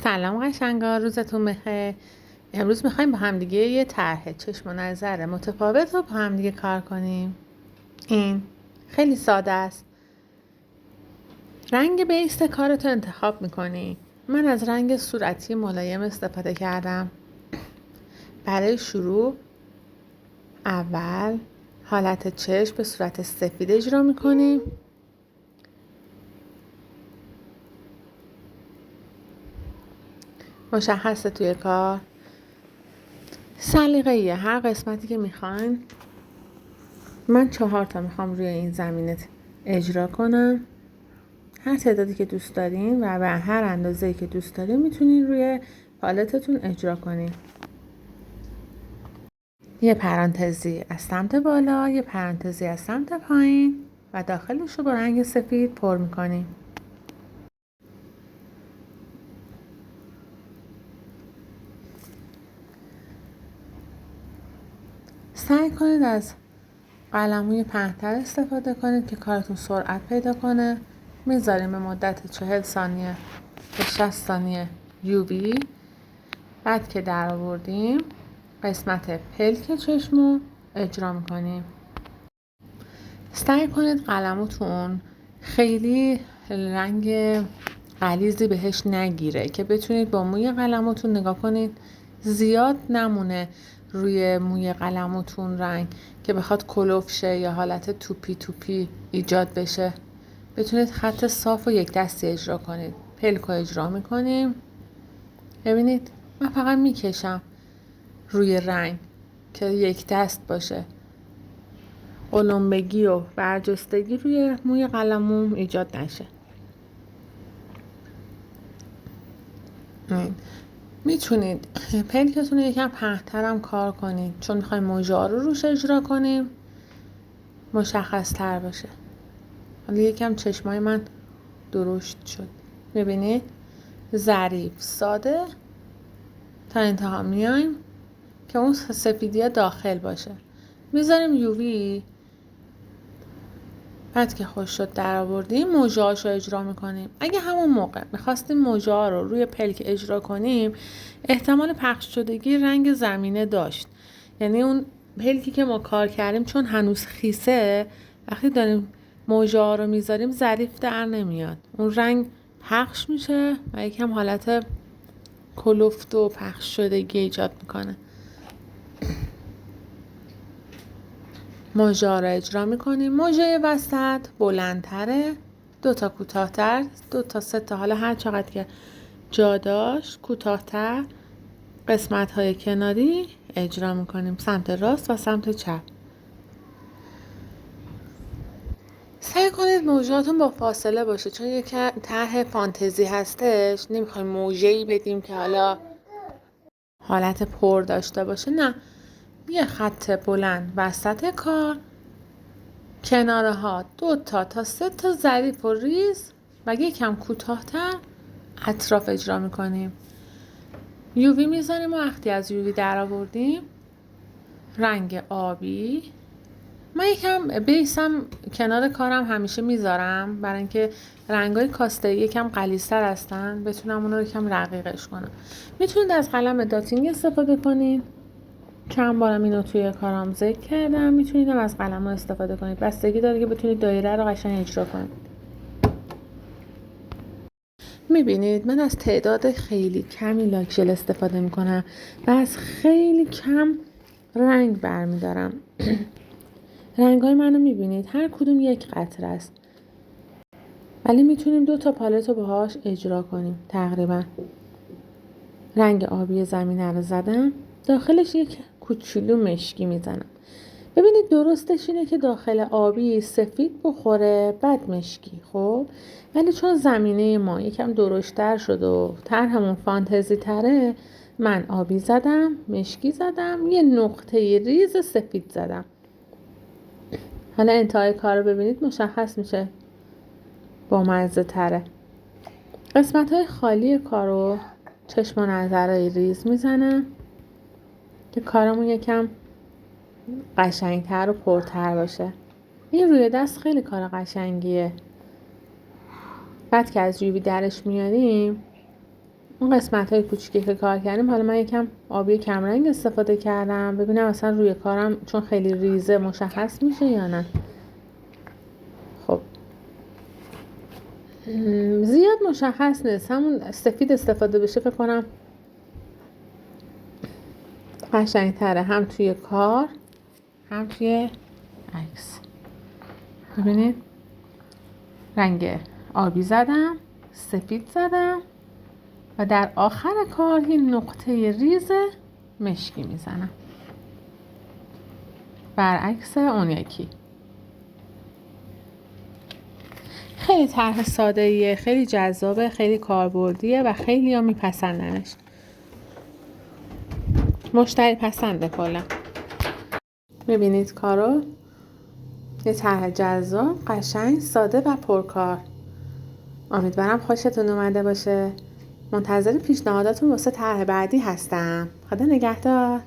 سلام قشنگا، روزتون بخیر. امروز میخوایم با همدیگه یه طرح چشم و نظر متفاوت رو با همدیگه کار کنیم. این خیلی ساده است. رنگ بیس کارتو انتخاب میکنی. من از رنگ صورتی ملایم استفاده کردم. برای شروع اول حالت چشم به صورت سفید اجرا میکنیم. مشخصه توی کار سلیقه‌ایه، هر قسمتی که میخواین. من 4 تا میخوام روی این زمینه اجرا کنم. هر تعدادی که دوست دارین و به هر اندازه‌ای که دوست دارین میتونین روی پالتتون اجرا کنین. یه پرانتزی از سمت بالا، یه پرانتزی از سمت پایین و داخلش رو با رنگ سفید پر میکنیم. سعی کنید از قلموی پهن‌تر استفاده کنید که کارتون سرعت پیدا کنه. میذاریم به مدت 40 ثانیه به 60 ثانیه یووی. بعد که در آوردیم قسمت پلک چشمو اجرا میکنیم. سعی کنید قلمتون خیلی رنگ غلیظی بهش نگیره که بتونید با موی قلمتون نگاه کنید زیاد نمونه روی موی قلمتون رنگ که بخواد کلوف شه یا حالت توپی توپی ایجاد بشه. بتونید خط صاف و یک دستی اجرا کنید. پلک رو اجرا میکنیم. ببینید من فقط میکشم روی رنگ که یک دست باشه. قلمبگی و برجستگی روی موی قلموم ایجاد نشه. میتونید پلکتون رو یکم پهن‌تر هم کار کنید چون میخوایم موژه رو روش اجرا کنیم مشخص تر باشه. حالا یکم چشمای من درشت شد. ببینید ظریف ساده تا انتها میایم که اون سفیدی داخل باشه. میذاریم یووی. بعد که خوش شد در آوردیم موژه هاشو اجرا میکنیم. اگه همون موقع میخواستیم موژه ها رو روی پلک اجرا کنیم احتمال پخش شدگی رنگ زمینه داشت. یعنی اون پلکی که ما کار کردیم چون هنوز خیسه وقتی داریم موژه ها رو میذاریم ظریف در نمیاد. اون رنگ پخش میشه و یکم حالت کلفت و پخش شدگی ایجاد میکنه. موژه را اجرا میکنیم. موژه وسط بلندتره، 2 تا کوتاه‌تر، 2 تا 3 تا حالا هر چقدر که جا داشت کوتاه‌تر. قسمت های کناری اجرا میکنیم سمت راست و سمت چپ. سعی کنید موژه‌هاتون با فاصله باشه چون یک طرح فانتزی هستش. نمیخوایم موژه‌ای بدیم که حالا حالت پر داشته باشه. نه، یه خط بلند وسط کار، کناره ها 2 تا 3 تا ظریف و ریز و یکم کوتاه‌تر اطراف اجرا میکنیم. یووی میذاریم و وقتی از یووی در آوردیم رنگ آبی. من یکم بیسم کنار کارم همیشه میذارم برای اینکه رنگای کاستری یکم غلیظ‌تر هستن بتونم اون رو یکم رقیقش کنم. میتونید از قلم داتینگ استفاده کنید. چند بارم اینو توی کارم ذکر کردم. میتونید هم از قلم ها استفاده کنید. بستگی داره که بتونید دایره رو قشنگ اجرا کنید. میبینید من از تعداد خیلی کمی لاکژل استفاده میکنم و از خیلی کم رنگ برمیدارم. رنگ های منو میبینید هر کدوم یک قطره است ولی میتونیم 2 تا پالت رو باهاش اجرا کنیم. تقریبا رنگ آبی زمینه رو زدم، داخلش یک کوچولو مشکی میزنم. ببینید درستش اینه که داخل آبی سفید بخوره بعد مشکی. خب ولی چون زمینه ما یکم درشتر شد و طرحمون فانتزی تره من آبی زدم، مشکی زدم، یه نقطه ریز سفید زدم. حالا انتهای کار رو ببینید مشخص میشه با مزه تره. قسمت های خالی کار رو چشم و نظرهای ریز میزنم که کارمون یکم قشنگتر و پرتر باشه. این روی دست خیلی کار قشنگیه. بعد که از یووی درش میاریم اون قسمت های کوچیکی که کار کردیم، حالا من یکم آبی کمرنگ استفاده کردم ببینم اصلا روی کارم چون خیلی ریزه مشخص میشه یا نه. خب زیاد مشخص نیست، همون سفید استفاده بشه فکر کنم قشنگ تره، هم توی کار هم توی عکس. ببینید رنگ آبی زدم، سفید زدم و در آخر کار یه نقطه ریز مشکی میزنم برعکس اون یکی. خیلی طرح ساده‌ایه، خیلی جذابه، خیلی کاربردیه و خیلی ها میپسندنش. مشتری پسنده کلا. میبینید کارو؟ یه طرح جذاب، قشنگ، ساده و پرکار. امیدوارم خوشتون اومده باشه. منتظر پیشنهاداتون واسه طرح بعدی هستم. خدا نگهدار.